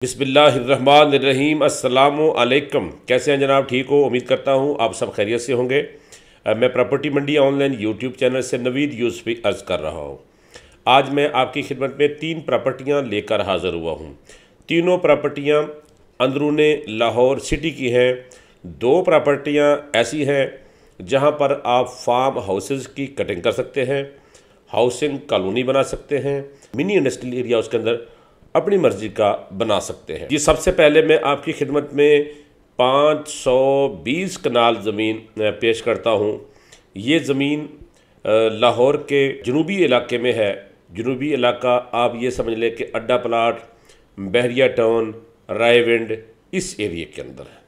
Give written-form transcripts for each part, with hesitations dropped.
बिस्मिल्लाहिर्रहमानिर्रहीम। अस्सलामु अलैकुम। कैसे हैं जनाब? ठीक हो? उम्मीद करता हूँ आप सब खैरियत से होंगे। मैं प्रॉपर्टी मंडी ऑनलाइन यूट्यूब चैनल से नवीद यूसुफी अर्ज़ कर रहा हूँ। आज मैं आपकी खिदमत में 3 प्रॉपर्टियाँ लेकर हाज़िर हुआ हूँ। तीनों प्रॉपर्टियाँ अंदरूने लाहौर सिटी की हैं। 2 प्रॉपर्टियाँ ऐसी हैं जहाँ पर आप फार्म हाउसेस की कटिंग कर सकते हैं, हाउसिंग कॉलोनी बना सकते हैं, मिनी इंडस्ट्रियल एरिया उसके अंदर अपनी मर्ज़ी का बना सकते हैं। ये सबसे पहले मैं आपकी खिदमत में 520 कनाल ज़मीन पेश करता हूँ। ये ज़मीन लाहौर के जनूबी इलाके में है। जनूबी इलाका आप ये समझ लें कि अड्डा प्लाट, बहरिया टाउन, रायविंड, इस एरिए के अंदर है।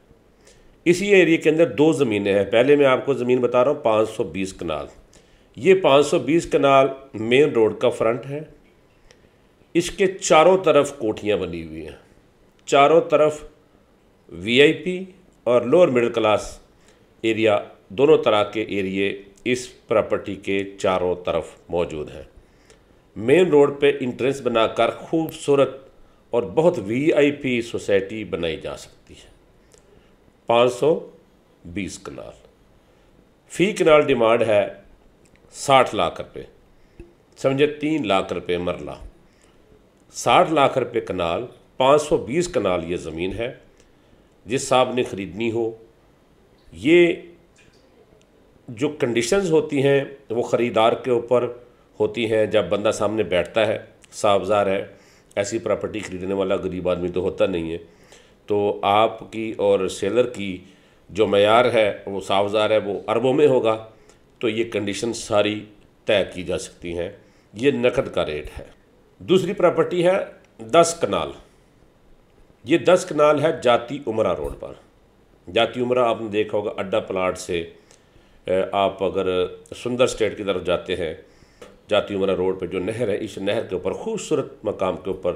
इसी एरिए के अंदर 2 ज़मीनें हैं। पहले मैं आपको ज़मीन बता रहा हूँ 520 कनाल। ये 520 कनाल मेन रोड का फ्रंट है। इसके चारों तरफ कोठियाँ बनी हुई हैं। चारों तरफ वीआईपी और लोअर मिडिल क्लास एरिया, दोनों तरह के एरिए इस प्रॉपर्टी के चारों तरफ मौजूद हैं। मेन रोड पे इंट्रेंस बनाकर खूबसूरत और बहुत वीआईपी सोसाइटी बनाई जा सकती है। 520 कनाल, फ़ी कनाल डिमांड है 60 लाख रुपए, समझे 3 लाख रुपए मरला। 60 लाख रुपए कनाल, 520 कनाल ये ज़मीन है। जिस साहब ने ख़रीदनी हो, ये जो कंडीशंस होती हैं वो ख़रीदार के ऊपर होती हैं। जब बंदा सामने बैठता है, साहबज़ार है, ऐसी प्रॉपर्टी ख़रीदने वाला गरीब आदमी तो होता नहीं है, तो आपकी और सेलर की जो मयार है वो साहबज़ार है, वो अरबों में होगा। तो ये कंडीशन सारी तय की जा सकती हैं। ये नकद का रेट है। दूसरी प्रॉपर्टी है 10 कनाल। ये 10 कनाल है जाती उमरा रोड पर। जाती उमरा आपने देखा होगा, अड्डा प्लाट से आप अगर सुंदर स्टेट की तरफ जाते हैं, जाती उमरा रोड पे जो नहर है, इस नहर के ऊपर खूबसूरत मकाम के ऊपर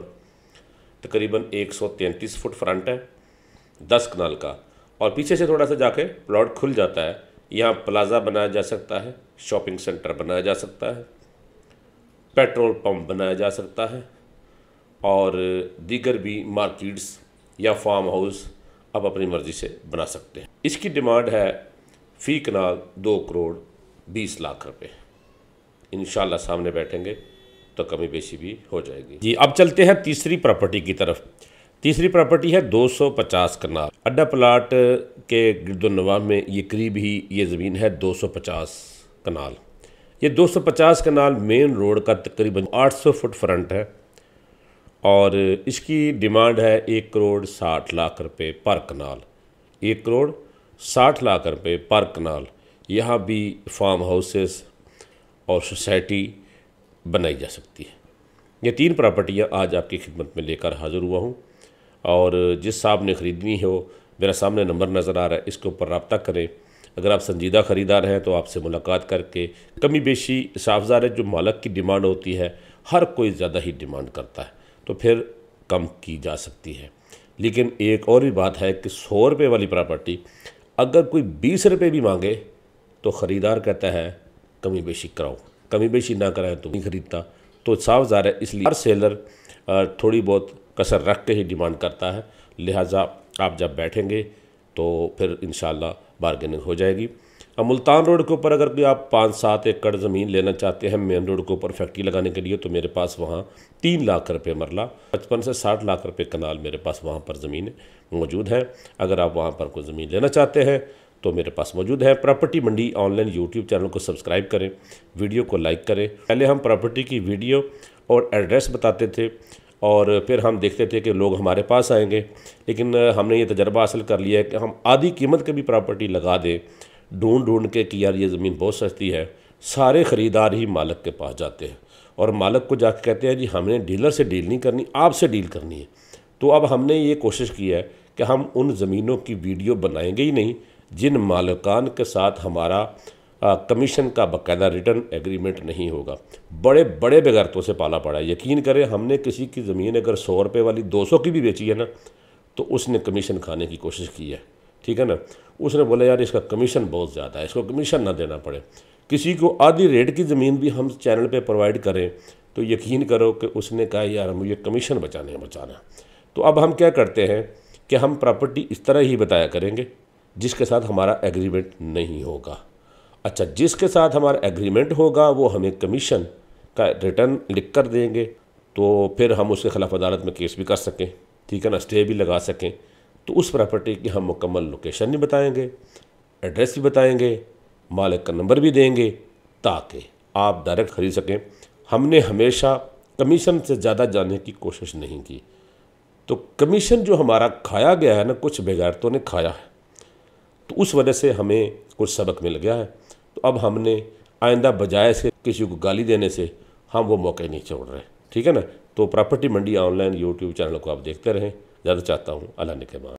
तकरीबन 133 फुट फ्रंट है 10 कनाल का, और पीछे से थोड़ा सा जाके प्लॉट खुल जाता है। यहाँ प्लाज़ा बनाया जा सकता है, शॉपिंग सेंटर बनाया जा सकता है, पेट्रोल पंप बनाया जा सकता है, और दीगर भी मार्केट्स या फार्म हाउस आप अपनी मर्ज़ी से बना सकते हैं। इसकी डिमांड है फ़ी कनाल 2 करोड़ 20 लाख रुपए। इंशाल्लाह सामने बैठेंगे तो कमी बेशी भी हो जाएगी जी। अब चलते हैं तीसरी प्रॉपर्टी की तरफ। तीसरी प्रॉपर्टी है 250 कनाल। अड्डा प्लाट के गिरदोनवा में ये करीब ही ये ज़मीन है 250 कनाल। ये 250 कनाल मेन रोड का तकरीबन 800 फुट फ्रंट है, और इसकी डिमांड है 1 करोड़ 60 लाख रुपए पर कनाल। 1 करोड़ 60 लाख रुपए पर कनाल। यहाँ भी फार्म हाउसेस और सोसाइटी बनाई जा सकती है। ये 3 प्रॉपर्टियाँ आज आपकी खिदमत में लेकर हाज़िर हुआ हूँ, और जिस साहब ने ख़रीदनी हो, मेरा सामने नंबर नज़र आ रहा है, इसके ऊपर रब्ता करें। अगर आप संजीदा ख़रीदार हैं तो आपसे मुलाकात करके कमी बेशी साफज़ार है, जो मालक की डिमांड होती है हर कोई ज़्यादा ही डिमांड करता है, तो फिर कम की जा सकती है। लेकिन एक और भी बात है कि 100 रुपये वाली प्रॉपर्टी अगर कोई 20 रुपये भी मांगे तो ख़रीदार कहता है कमी बेशी कराओ, कमी बेशी ना कराए तो नहीं ख़रीदता। तो साफज़ार है, इसलिए हर सेलर थोड़ी बहुत कसर रख के ही डिमांड करता है। लिहाजा आप जब बैठेंगे तो फिर इंशाल्लाह बारगेनिंग हो जाएगी। अब मुल्तान रोड के ऊपर अगर कोई आप 5-7 एकड़ ज़मीन लेना चाहते हैं मेन रोड के ऊपर फैक्ट्री लगाने के लिए, तो मेरे पास वहाँ 3 लाख रुपए मरला, 55 से 60 लाख रुपए कनाल मेरे पास वहाँ पर ज़मीन मौजूद हैं। अगर आप वहाँ पर कोई ज़मीन लेना चाहते हैं तो मेरे पास मौजूद है। प्रॉपर्टी मंडी ऑनलाइन यूट्यूब चैनल को सब्सक्राइब करें, वीडियो को लाइक करें। पहले हम प्रॉपर्टी की वीडियो और एड्रेस बताते थे, और फिर हम देखते थे कि लोग हमारे पास आएंगे, लेकिन हमने ये तजर्बा हासिल कर लिया है कि हम आधी कीमत की भी प्रॉपर्टी लगा दें ढूंढ के कि यार ये ज़मीन बहुत सस्ती है। सारे ख़रीदार ही मालक के पास जाते हैं, और मालक को जाकर कहते हैं जी हमने डीलर से डील नहीं करनी, आपसे डील करनी है। तो अब हमने ये कोशिश की है कि हम उन ज़मीनों की वीडियो बनाएंगे ही नहीं जिन मालिकान के साथ हमारा कमीशन का बाकायदा रिटर्न एग्रीमेंट नहीं होगा। बड़े बड़े बेगरतों से पाला पड़ा है। यकीन करें, हमने किसी की ज़मीन अगर 100 रुपये वाली 200 की भी बेची है ना, तो उसने कमीशन खाने की कोशिश की है, ठीक है ना। उसने बोला यार इसका कमीशन बहुत ज़्यादा है, इसको कमीशन ना देना पड़े। किसी को आधी रेट की ज़मीन भी हम चैनल पे प्रोवाइड करें तो यकीन करो कि उसने कहा यार मुझे कमीशन बचाना। तो अब हम क्या करते हैं कि हम प्रॉपर्टी इस तरह ही बताया करेंगे जिसके साथ हमारा एग्रीमेंट नहीं होगा। अच्छा, जिसके साथ हमारा एग्रीमेंट होगा वो हमें कमीशन का रिटर्न लिख कर देंगे, तो फिर हम उसके खिलाफ अदालत में केस भी कर सकें, ठीक है ना, स्टे भी लगा सकें। तो उस प्रॉपर्टी की हम मुकम्मल लोकेशन भी बताएंगे, एड्रेस भी बताएंगे, मालिक का नंबर भी देंगे, ताकि आप डायरेक्ट ख़रीद सकें। हमने हमेशा कमीशन से ज़्यादा जाने की कोशिश नहीं की। तो कमीशन जो हमारा खाया गया है ना, कुछ बेगैरतों ने खाया है, तो उस वजह से हमें कुछ सबक मिल गया है। तो अब हमने आइंदा बजाय से किसी को गाली देने से हम वो मौके नहीं छोड़ रहे, ठीक है ना। तो प्रॉपर्टी मंडी ऑनलाइन यूट्यूब चैनल को आप देखते रहें, ज़्यादा चाहता हूँ। अल्लाह ने के बाद।